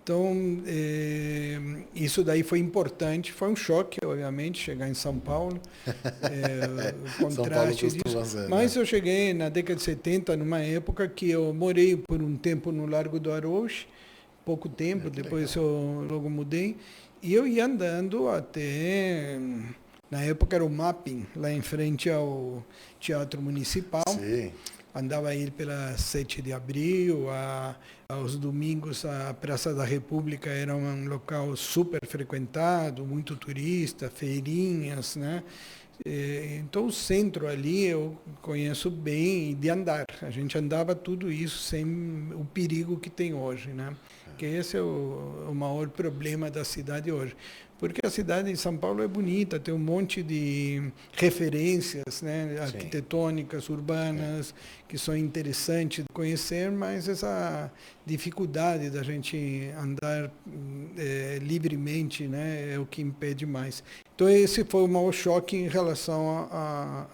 Então, isso daí foi importante, foi um choque, obviamente, chegar em São Paulo, o contraste disso. Mas eu cheguei na década de 70, numa época que eu morei por um tempo no Largo do Arouche, pouco tempo, depois eu logo mudei, e eu ia andando até, na época era o Mapping, lá em frente ao Teatro Municipal. Sim. Andava aí pela 7 de abril, aos domingos a Praça da República era um local super frequentado, muito turista, feirinhas, né? Então o centro ali eu conheço bem de andar. A gente andava tudo isso sem o perigo que tem hoje, né? Que esse é o maior problema da cidade hoje. Porque a cidade de São Paulo é bonita, tem um monte de referências, né, arquitetônicas, urbanas, que são interessantes de conhecer, mas essa dificuldade da gente andar livremente, né, é o que impede mais. Então esse foi o maior choque em relação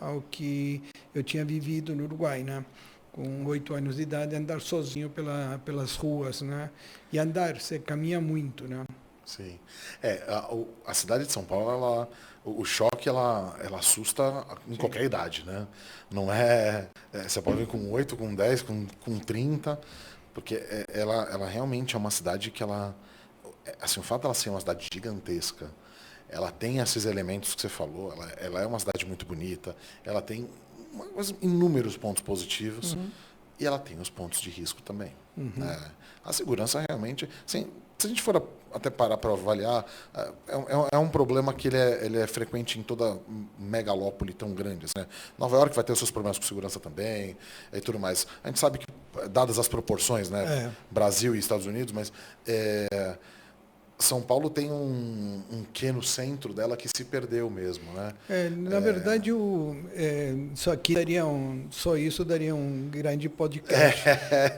ao que eu tinha vivido no Uruguai, né? Com 8 anos de idade, andar sozinho pelas ruas, né? E andar, você caminha muito, né? Sim. A cidade de São Paulo, o choque, ela assusta em qualquer idade, né? Não você pode vir com 8, com 10, com 30, porque ela realmente é uma cidade que assim, o fato dela ser uma cidade gigantesca, ela tem esses elementos que você falou, ela é uma cidade muito bonita, ela tem inúmeros pontos positivos, e ela tem os pontos de risco também. A segurança realmente, assim, se a gente for até parar para avaliar, é um problema que ele é frequente em toda megalópole tão grande. Né? Nova York vai ter os seus problemas com segurança também e tudo mais. A gente sabe que, dadas as proporções, né, Brasil e Estados Unidos, mas São Paulo tem um quê no centro dela que se perdeu mesmo, né? Na verdade, só isso daria um grande podcast.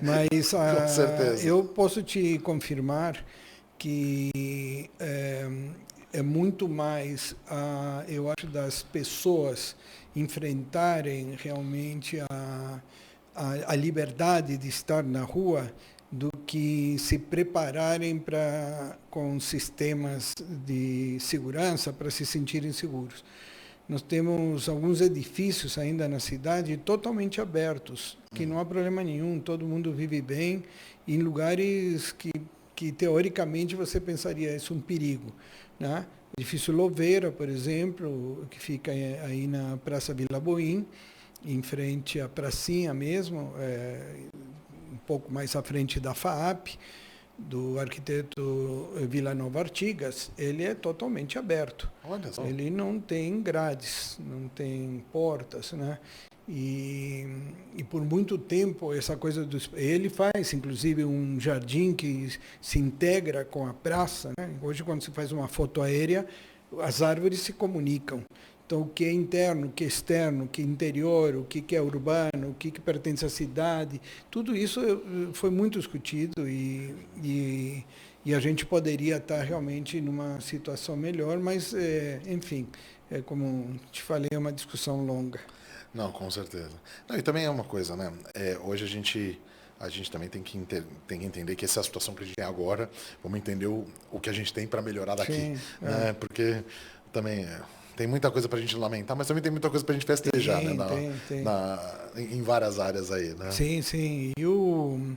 Mas com certeza. eu posso te confirmar que é muito mais, eu acho, das pessoas enfrentarem realmente a liberdade de estar na rua do que se prepararem com sistemas de segurança para se sentirem seguros. Nós temos alguns edifícios ainda na cidade totalmente abertos, que não há problema nenhum, todo mundo vive bem, em lugares que teoricamente você pensaria isso é um perigo, né? O edifício Louveira, por exemplo, que fica aí na Praça Vila Boim, em frente à pracinha mesmo, um pouco mais à frente da FAAP, do arquiteto Vila Nova Artigas, ele é totalmente aberto. Olha só. Ele não tem grades, não tem portas, né? E por muito tempo essa coisa ele faz inclusive um jardim que se integra com a praça, né? Hoje quando se faz uma foto aérea, as árvores se comunicam. Então, o que é interno, o que é externo, o que é interior, o que é urbano, o que pertence à cidade, tudo isso foi muito discutido e a gente poderia estar realmente numa situação melhor, mas, enfim, como te falei, é uma discussão longa. Não, com certeza. Não, e também é uma coisa, né? Hoje a gente também tem que entender que essa é a situação que a gente tem agora, vamos entender o que a gente tem para melhorar daqui. Sim, né? Porque também... Tem muita coisa para a gente lamentar, mas também tem muita coisa para a gente festejar, né? Em várias áreas aí, né? Sim, sim. E o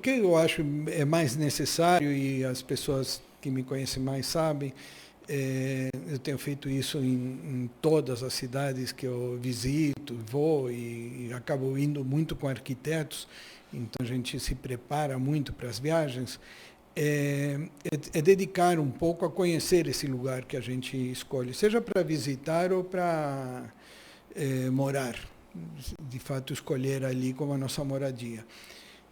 que eu acho é mais necessário, e as pessoas que me conhecem mais sabem, eu tenho feito isso em todas as cidades que eu visito, vou e acabo indo muito com arquitetos, então a gente se prepara muito para as viagens. É dedicar um pouco a conhecer esse lugar que a gente escolhe, seja para visitar ou para morar, de fato escolher ali como a nossa moradia.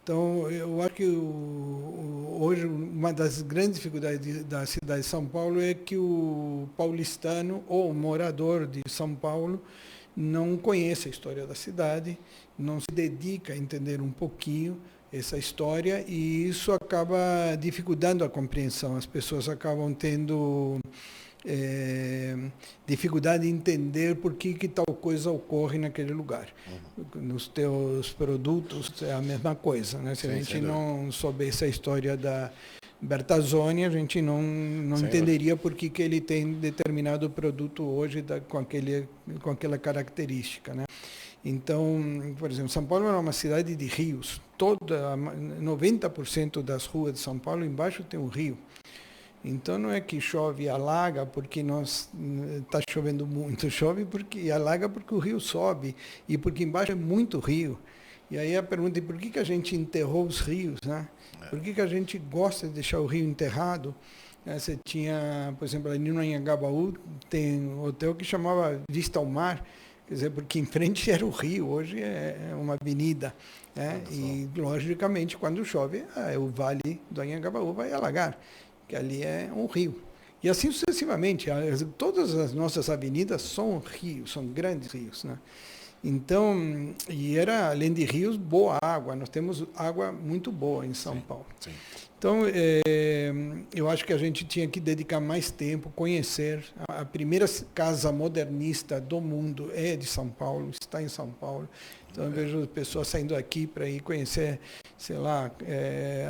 Então, eu acho que hoje uma das grandes dificuldades da cidade de São Paulo é que o paulistano ou o morador de São Paulo não conhece a história da cidade, não se dedica a entender um pouquinho essa história, e isso acaba dificultando a compreensão. As pessoas acabam tendo dificuldade de entender por que tal coisa ocorre naquele lugar. Nos teus produtos é a mesma coisa, né? Se a gente não soubesse a história da Bertazzoni, a gente não entenderia por que ele tem determinado produto hoje com aquela característica, né? Então, por exemplo, São Paulo é uma cidade de rios. 90% das ruas de São Paulo embaixo tem um rio. Então não é que chove e alaga porque está chovendo muito, chove e alaga porque o rio sobe e porque embaixo é muito rio. E aí a pergunta é por que a gente enterrou os rios, né? Por que a gente gosta de deixar o rio enterrado? Você tinha, por exemplo, ali no Anhangabaú tem um hotel que chamava Vista ao Mar, quer dizer, porque em frente era o rio, hoje é uma avenida, né? E logicamente quando chove, o vale do Anhangabaú vai alagar, que ali é um rio. E assim sucessivamente, todas as nossas avenidas são rios, são grandes rios, né? Então, além de rios, boa água. Nós temos água muito boa em São Paulo. Sim. Então, eu acho que a gente tinha que dedicar mais tempo, conhecer. A primeira casa modernista do mundo é de São Paulo, está em São Paulo. Então, eu vejo pessoas saindo aqui para ir conhecer, sei lá,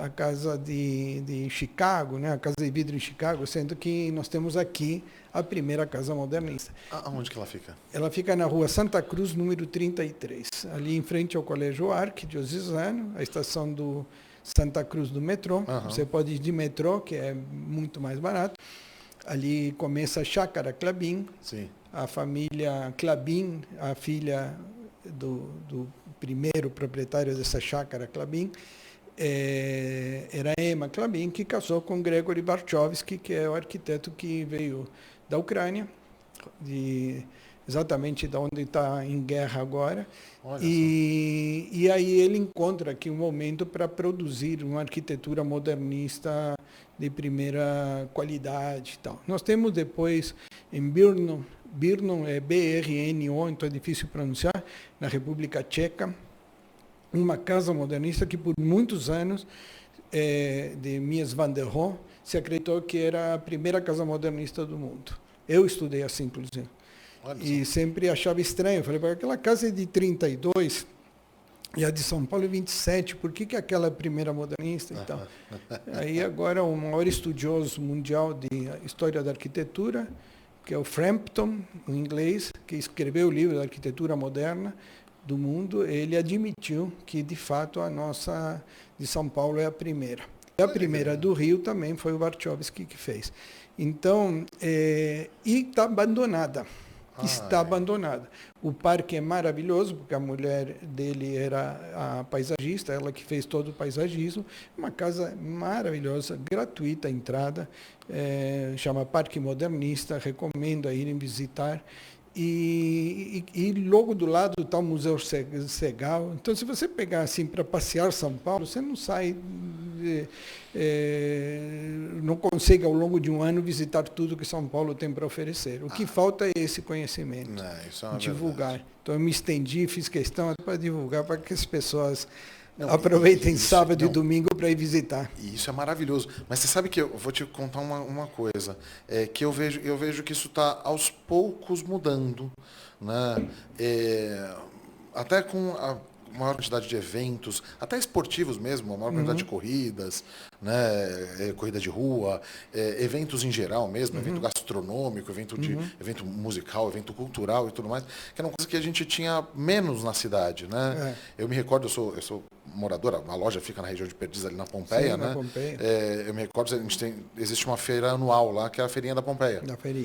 a casa de Chicago, né? A Casa de Vidro em Chicago, sendo que nós temos aqui a primeira casa modernista. Aonde que ela fica? Ela fica na rua Santa Cruz, número 33, ali em frente ao Colégio Arquidiocesano, a estação do Santa Cruz do metrô. Você pode ir de metrô, que é muito mais barato. Ali começa a Chácara Klabin. Sim. A família Klabin, a filha do primeiro proprietário dessa Chácara Klabin, era Emma Klabin, que casou com Gregory Barchowski, que é o arquiteto que veio da Ucrânia, exatamente de onde está em guerra agora. E aí ele encontra aqui um momento para produzir uma arquitetura modernista de primeira qualidade e tal. Nós temos depois em Brno é BRNO, então é difícil pronunciar, na República Tcheca, uma casa modernista que por muitos anos, de Mies van der Rohe, se acreditou que era a primeira casa modernista do mundo. Eu estudei assim, inclusive. E sempre achava estranho. Falei, porque aquela casa é de 32 e a de São Paulo é 27, por que aquela é a primeira modernista? Então, aí agora o maior estudioso mundial de história da arquitetura, que é o Frampton, um inglês, que escreveu o livro da arquitetura moderna do mundo, ele admitiu que, de fato, a nossa de São Paulo é a primeira. E a primeira do Rio também foi o Barchowski que fez. Então, e está abandonada. Está abandonada. O parque é maravilhoso, porque a mulher dele era a paisagista, ela que fez todo o paisagismo. Uma casa maravilhosa, gratuita a entrada, chama Parque Modernista, recomendo a irem visitar. E logo do lado está o Museu Segal. Então, se você pegar assim para passear São Paulo, você não sai, não consegue ao longo de um ano visitar tudo que São Paulo tem para oferecer. O que falta é esse conhecimento, isso é uma divulgar. Verdade. Então, eu me estendi, fiz questão para divulgar, para que as pessoas aproveitem sábado e domingo para ir visitar. E isso é maravilhoso. Mas você sabe que eu vou te contar uma coisa, que eu vejo que isso está aos poucos mudando, né? Até com a maior quantidade de eventos, até esportivos mesmo, a maior quantidade de corridas, né? Corrida de rua, eventos em geral mesmo, evento gastronômico, evento musical, evento cultural e tudo mais, que era uma coisa que a gente tinha menos na cidade, né? Eu me recordo, eu sou morador, a loja fica na região de Perdiz, ali na Pompeia, né? Na Pompeia. Eu me recordo, existe uma feira anual lá, que é a Feirinha da Pompeia. Da Feirinha.